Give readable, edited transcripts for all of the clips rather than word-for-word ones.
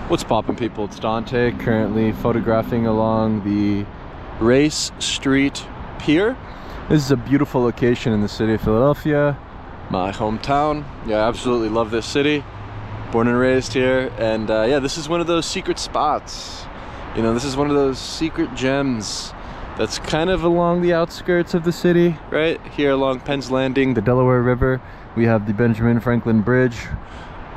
What's poppin', people? It's Dante, currently photographing along the Race Street Pier. This is a beautiful location in the city of Philadelphia, my hometown. Yeah, I absolutely love this city. Born and raised here, and yeah, this is one of those secret spots. You know, this is one of those secret gems that's kind of along the outskirts of the city, right? Here along Penn's Landing, the Delaware River, we have the Benjamin Franklin Bridge.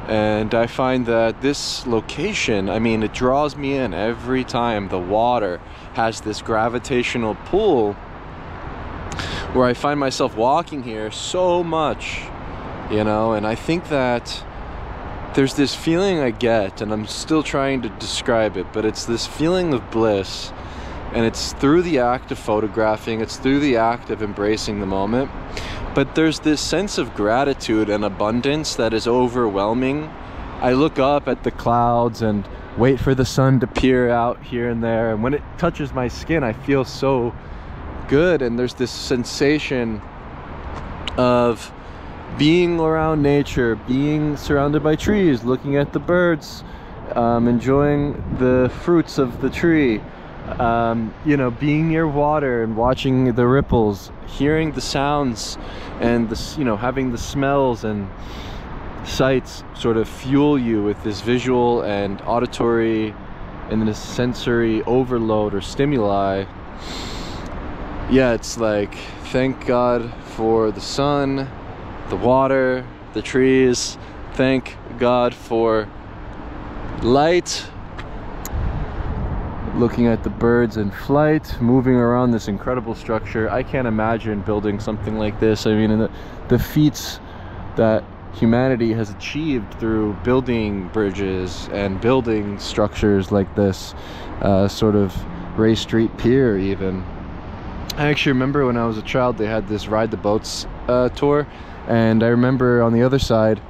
And I find that this location, I mean, it draws me in every time. The water has this gravitational pull where I find myself walking here so much, you know, and I think that there's this feeling I get, and I'm still trying to describe it, but it's this feeling of bliss, and it's through the act of photographing, it's through the act of embracing the moment. But there's this sense of gratitude and abundance that is overwhelming. I look up at the clouds and wait for the sun to peer out here and there, and when it touches my skin, I feel so good, and there's this sensation of being around nature, being surrounded by trees, looking at the birds, enjoying the fruits of the tree, you know, being near water and watching the ripples, hearing the sounds, and the, you know, having the smells and sights sort of fuel you with this visual and auditory and this sensory overload or stimuli. Yeah, it's like, thank God for the sun, the water, the trees. Thank God for light. Looking at the birds in flight, moving around this incredible structure. I can't imagine building something like this. I mean, the feats that humanity has achieved through building bridges and building structures like this, sort of Race Street Pier even. I actually remember when I was a child, they had this Ride the Boats tour, and I remember on the other side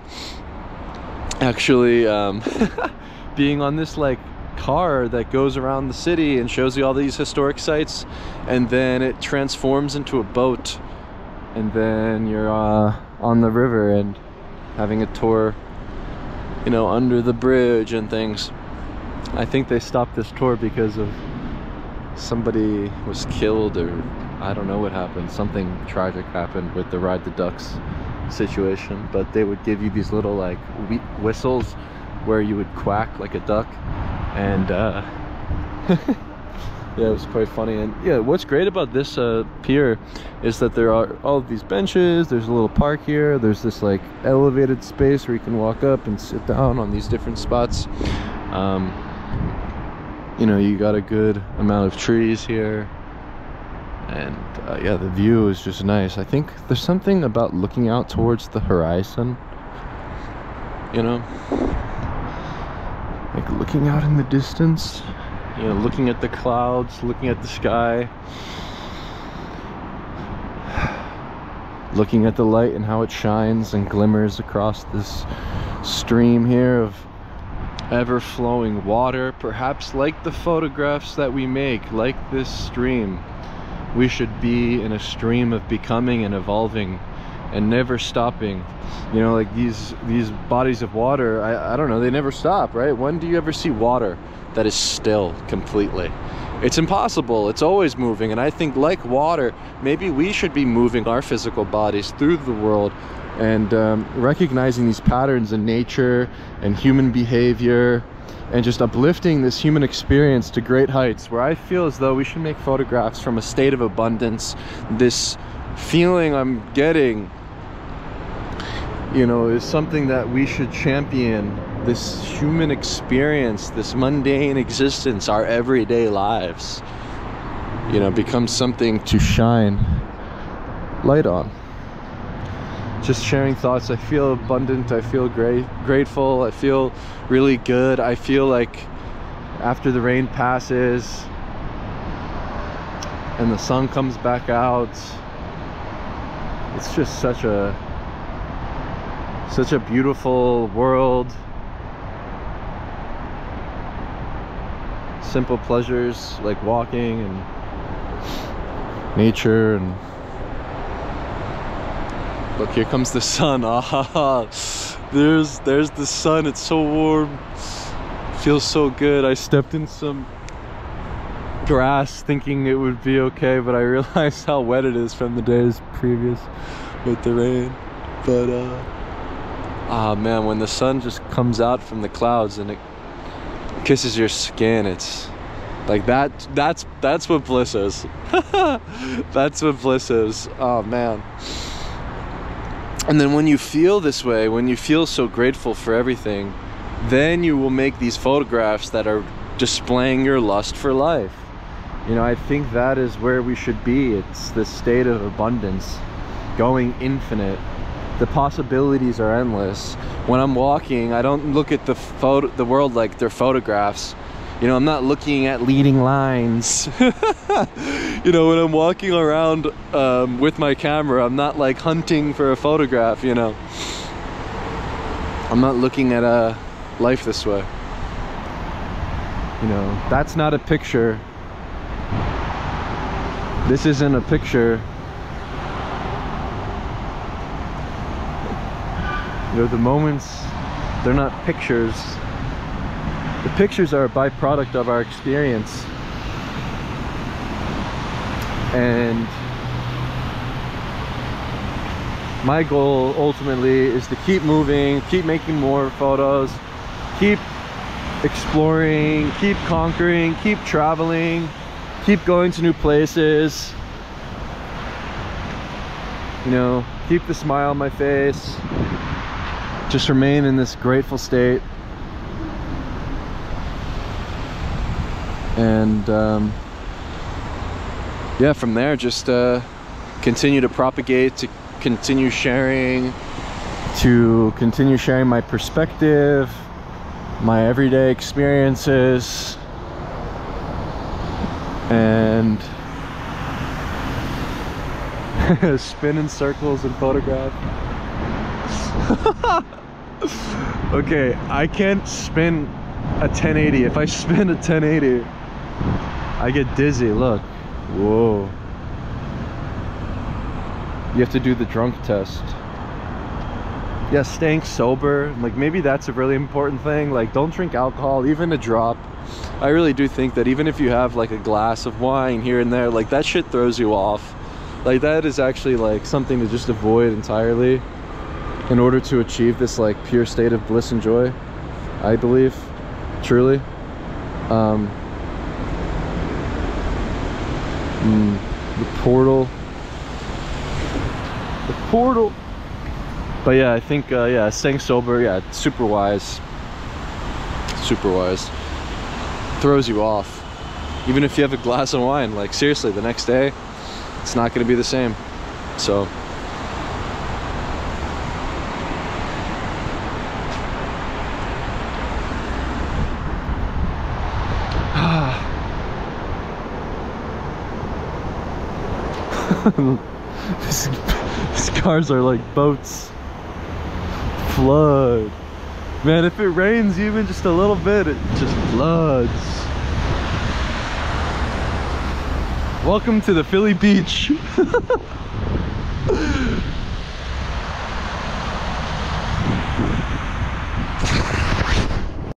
actually being on this like car that goes around the city and shows you all these historic sites, and then it transforms into a boat, and then you're on the river and having a tour, you know, under the bridge and things. I think they stopped this tour because of somebody was killed, or I don't know what happened. Something tragic happened with the Ride the Ducks situation, but they would give you these little like whistles where you would quack like a duck, and yeah, it was quite funny. And yeah, what's great about this pier is that there are all of these benches, there's a little park here, there's this like elevated space where you can walk up and sit down on these different spots. You know, you got a good amount of trees here, and yeah, the view is just nice. I think there's something about looking out towards the horizon, you know, like looking out in the distance, you know, looking at the clouds, looking at the sky, looking at the light and how it shines and glimmers across this stream here of ever-flowing water. Perhaps like the photographs that we make, like this stream, we should be in a stream of becoming and evolving and never stopping. You know, like these bodies of water, I don't know, they never stop, right? When do you ever see water that is still completely? It's impossible. It's always moving. And I think, like water, maybe we should be moving our physical bodies through the world and recognizing these patterns in nature and human behavior, and just uplifting this human experience to great heights, where I feel as though we should make photographs from a state of abundance. This feeling I'm getting, you know, is something that we should champion. This human experience, this mundane existence, our everyday lives, you know, becomes something to shine light on. Just sharing thoughts. I feel abundant, I feel grateful, I feel really good. I feel like after the rain passes and the sun comes back out, it's just such a beautiful world. Simple pleasures like walking and nature. And look, here comes the sun. Ah, there's the sun. It's so warm. Feels so good. I stepped in some grass thinking it would be okay, but I realized how wet it is from the days previous with the rain. But ah man, when the sun just comes out from the clouds and it kisses your skin, it's like that's what bliss is. That's what bliss is. Oh man. And then when you feel this way, when you feel so grateful for everything, then you will make these photographs that are displaying your lust for life. You know, I think that is where we should be. It's this state of abundance, going infinite. The possibilities are endless. When I'm walking, I don't look at the world like they're photographs. You know, I'm not looking at leading lines. You know, when I'm walking around with my camera, I'm not like hunting for a photograph, you know. I'm not looking at life this way. You know, that's not a picture. This isn't a picture. You know, the moments, they're not pictures. The pictures are a byproduct of our experience. And my goal ultimately is to keep moving, keep making more photos, keep exploring, keep conquering, keep traveling, keep going to new places. You know, keep the smile on my face. Just remain in this grateful state. And yeah, from there just continue to propagate, to continue sharing my perspective, my everyday experiences, and spin in circles and photograph. Okay, I can't spin a 1080. If I spin a 1080, I get dizzy. Look. Whoa. You have to do the drunk test. Yeah, staying sober. Like, maybe that's a really important thing. Like, don't drink alcohol, even a drop. I really do think that even if you have like a glass of wine here and there, like that shit throws you off. Like, that is actually like something to just avoid entirely in order to achieve this like pure state of bliss and joy, I believe, truly. The portal. But yeah, I think yeah, staying sober, yeah, super wise. Throws you off. Even if you have a glass of wine, like seriously, the next day it's not going to be the same. So these cars are like boats. Flood. Man, if it rains even just a little bit, it just floods. Welcome to the Philly beach.